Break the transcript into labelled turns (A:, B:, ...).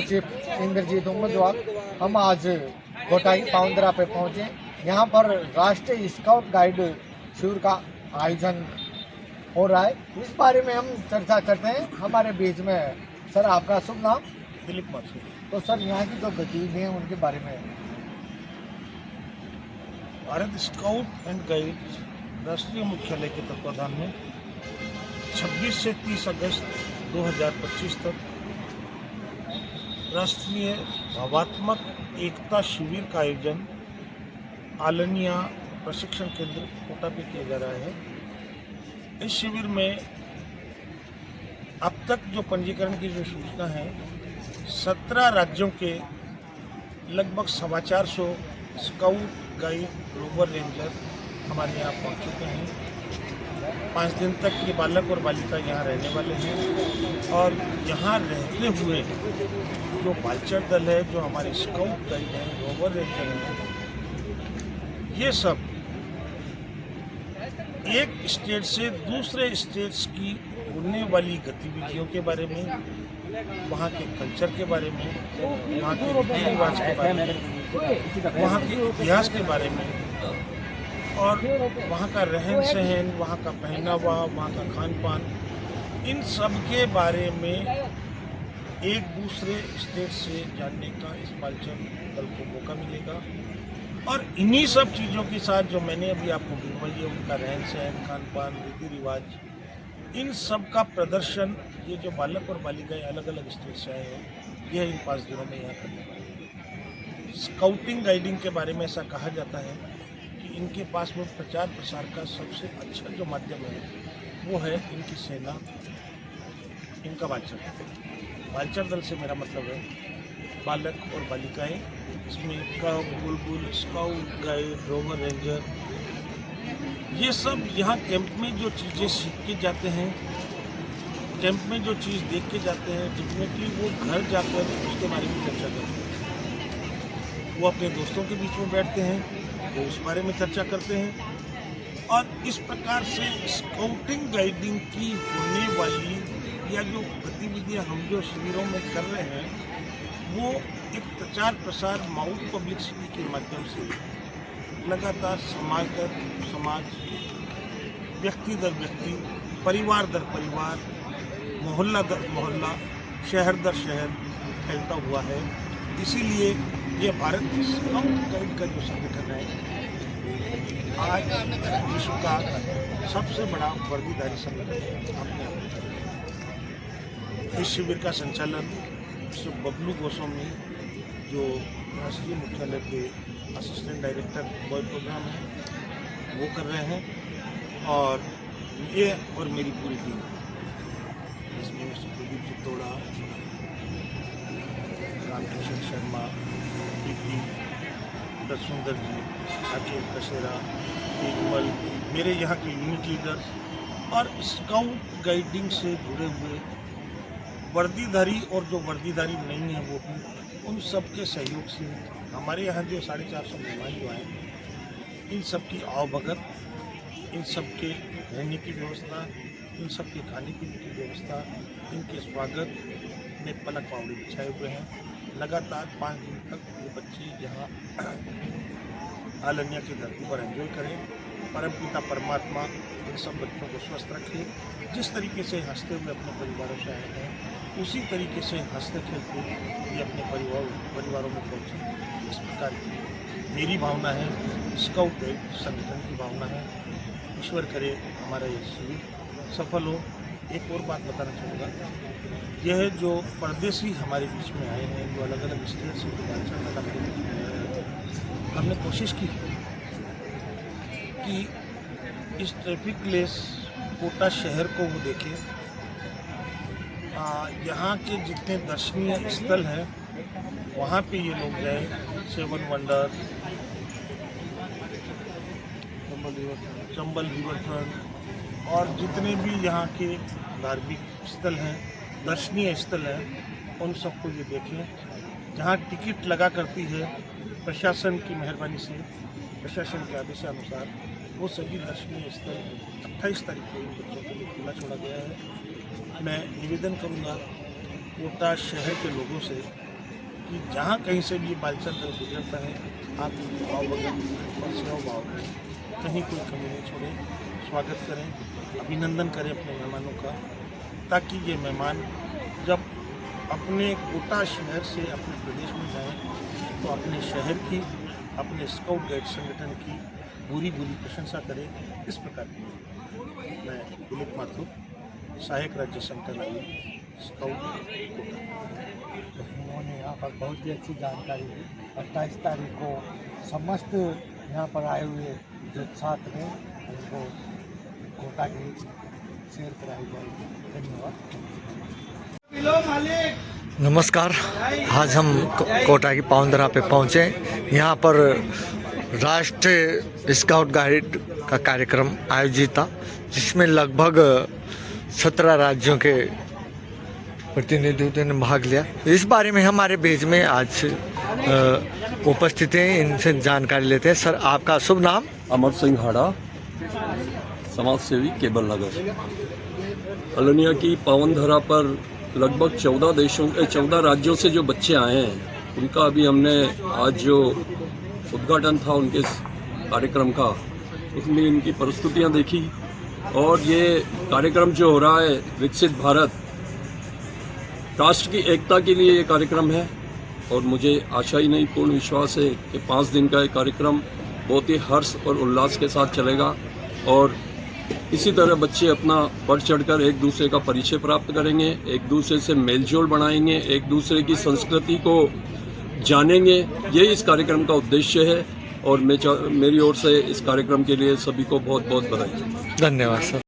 A: Chief Indrajit उमदवार। हम आज कोटाई पाउंद्रा पे पहुंचे। यहाँ पर राष्ट्रीय स्काउट गाइड शिविर का आयोजन हो रहा है। इस बारे में हम चर्चा करते हैं। हमारे बीच में सर, आपका शुभ नाम?
B: दिलीप माथुर।
A: तो सर, यहाँ की जो गतिविधियाँ हैं उनके बारे में।
B: भारत स्काउट एंड गाइड राष्ट्रीय मुख्यालय के तत्वाधान में 26 से 30 अगस्त 2025 तक राष्ट्रीय भावात्मक एकता शिविर का आयोजन आलनिया प्रशिक्षण केंद्र कोटा पे किया जा रहा है। इस शिविर में अब तक जो पंजीकरण की जो सूचना है, 17 राज्यों के लगभग 450 स्काउट गाइड रोवर रेंजर हमारे यहाँ पहुँच चुके हैं। 5 दिन तक ये बालक और बालिका यहाँ रहने वाले हैं और यहाँ रहते हुए जो बालचर दल है, जो हमारे स्काउट गाइड हैं, रोवर रेंजर हैं, ये सब एक स्टेट से दूसरे स्टेट्स की होने वाली गतिविधियों के बारे में, वहाँ के कल्चर के बारे में, वहाँ के रीति रिवाज के बारे में, वहाँ के इतिहास के बारे में और वहाँ का रहन सहन, वहाँ का पहनावा, वहाँ का खान पान, इन सब के बारे में एक दूसरे स्टेट से जानने का इस बालचर दल को मौका मिलेगा। और इन्हीं सब चीज़ों के साथ जो मैंने अभी आपको गिनवाई है, उनका रहन सहन, खान पान, रीति रिवाज, इन सब का प्रदर्शन ये जो बालक और बालिकाएं अलग अलग स्टेट से आए हैं, यह इन 5 दिनों में यहाँ करने वाले हैं। स्काउटिंग गाइडिंग के बारे में ऐसा कहा जाता है कि इनके पास में प्रचार प्रसार का सबसे अच्छा जो माध्यम है वो है इनकी सेना, इनका बालचर दल। बालचर दल से मेरा मतलब है बालक और बालिकाएं, इसमें कब, बुलबुल, स्काउट गाइड, रोवर रेंजर, ये सब यहाँ कैंप में जो चीज़ें सीख के जाते हैं, कैंप में जो चीज़ देख के जाते हैं, डेफिनेटली वो घर जाकर उसके बारे में चर्चा करते हैं। वो अपने दोस्तों के बीच में बैठते हैं, वो उस बारे में चर्चा करते हैं और इस प्रकार से स्काउटिंग गाइडिंग की होने वाली या जो गतिविधियाँ हम जो शिविरों में कर रहे हैं, वो एक प्रचार प्रसार माउथ पब्लिसिटी के माध्यम से लगातार समाज दर समाज, व्यक्ति दर व्यक्ति, परिवार दर परिवार, मोहल्ला दर मोहल्ला, शहर दर शहर फैलता हुआ है। इसीलिए ये भारत स्काउट गाइड का जो संगठन है, आज विश्व का सबसे बड़ा वर्दीधारी संगठन अपने इस शिविर का संचालन बबलू गोस्वामी, जो राष्ट्रीय मुख्यालय के असिस्टेंट डायरेक्टर बॉय प्रोग्राम है, वो कर रहे हैं और ये और मेरी पूरी टीम, इसमें सुप्रदीप चित्तौड़ा, रामकिशन शर्मा, पीपी दरसुंदर जी, राकेश कशेरा, तेजमल, मेरे यहाँ के यूनिट लीडर्स और स्काउट गाइडिंग से जुड़े हुए वर्दीधारी और जो वर्दीधारी नहीं है वो भी, उन सब के सहयोग से हमारे यहाँ जो 450 मेहमान जो आए, इन सब की आवभगत, इन सब के रहने की व्यवस्था, इन सब के खाने पीने की व्यवस्था, इनके स्वागत में पलक पावड़ी बिछाए हुए हैं। लगातार 5 दिन तक ये बच्चे यहाँ आलनिया की धरती पर एंजॉय करें। परमपिता परमात्मा इन सब बच्चों को स्वस्थ रखे। जिस तरीके से हंसते हुए अपने परिवारों से आए हैं, उसी तरीके से हंसते खेलते ये अपने परिवारों में पहुँचे। इस प्रकार की मेरी भावना है, स्काउट गाइड संगठन की भावना है। ईश्वर करे हमारा ये शिविर सफल हो। एक और बात बताना चाहूँगा, यह जो परदेसी हमारे बीच में आए हैं, जो अलग अलग स्टेट से बालचर हमारे बीच में आए हैं, हमने कोशिश की कि इस ट्रैफिक लेस कोटा शहर को वो देखें। यहाँ के जितने दर्शनीय स्थल हैं वहाँ पे ये लोग जाएं। 7 वंडर, चंबल रिवरफ्रंट और जितने भी यहाँ के धार्मिक स्थल हैं, दर्शनीय स्थल हैं, उन सबको ये देखें। जहाँ टिकट लगा करती है प्रशासन की मेहरबानी से, प्रशासन के आदेशानुसार, वो सभी दर्शनीय स्थल 28 तारीख को इन बच्चों के लिए खुला छोड़ा गया है। मैं निवेदन करूँगा कोटा शहर के लोगों से कि जहाँ कहीं से भी बालचंद दल गुजरता है आप इनके भाव भगत और सेवा भाव करें, कहीं कोई कमी नहीं छोड़ें, स्वागत करें, अभिनंदन करें अपने मेहमानों का, ताकि ये मेहमान जब अपने कोटा शहर से अपने प्रदेश में जाएं तो अपने शहर की, अपने स्काउट गाइड संगठन की बुरी प्रशंसा करें। इस प्रकार की मैं दिलीप माथुर, सहायक राज्य संगठन आयुक्त स्काउट कोटा।
A: उन्होंने यहाँ पर बहुत ही अच्छी जानकारी दी। 28 तारीख को समस्त यहाँ पर आए हुए जो छात्र हैं उनको कोटा की शेयर कराई जाएगी। धन्यवाद। नमस्कार, आज हम कोटा की पाउंदरा पे पहुँचे। यहाँ पर राष्ट्रीय स्काउट गाइड का कार्यक्रम आयोजित था, जिसमें लगभग 17 राज्यों के प्रतिनिधियों ने भाग लिया। इस बारे में हमारे बीच में आज उपस्थित हैं, इनसे जानकारी लेते हैं। सर, आपका शुभ नाम?
C: अमर सिंह हाड़ा, समाज सेवी, केबल नगर। अलोनिया की पावन धरा पर लगभग 14 राज्यों से जो बच्चे आए हैं, उनका अभी हमने आज जो उद्घाटन था उनके कार्यक्रम का, उसमें इनकी प्रस्तुतियां देखी। और ये कार्यक्रम जो हो रहा है विकसित भारत, राष्ट्र की एकता के लिए ये कार्यक्रम है। और मुझे आशा ही नहीं, पूर्ण विश्वास है कि 5 दिन का ये कार्यक्रम बहुत ही हर्ष और उल्लास के साथ चलेगा। और इसी तरह बच्चे अपना बढ़ चढ़कर एक दूसरे का परिचय प्राप्त करेंगे, एक दूसरे से मेलजोल बढ़ाएंगे, एक दूसरे की संस्कृति को जानेंगे। यही इस कार्यक्रम का उद्देश्य है। और मेरी ओर से इस कार्यक्रम के लिए सभी को बहुत बहुत बधाई।
A: धन्यवाद सर।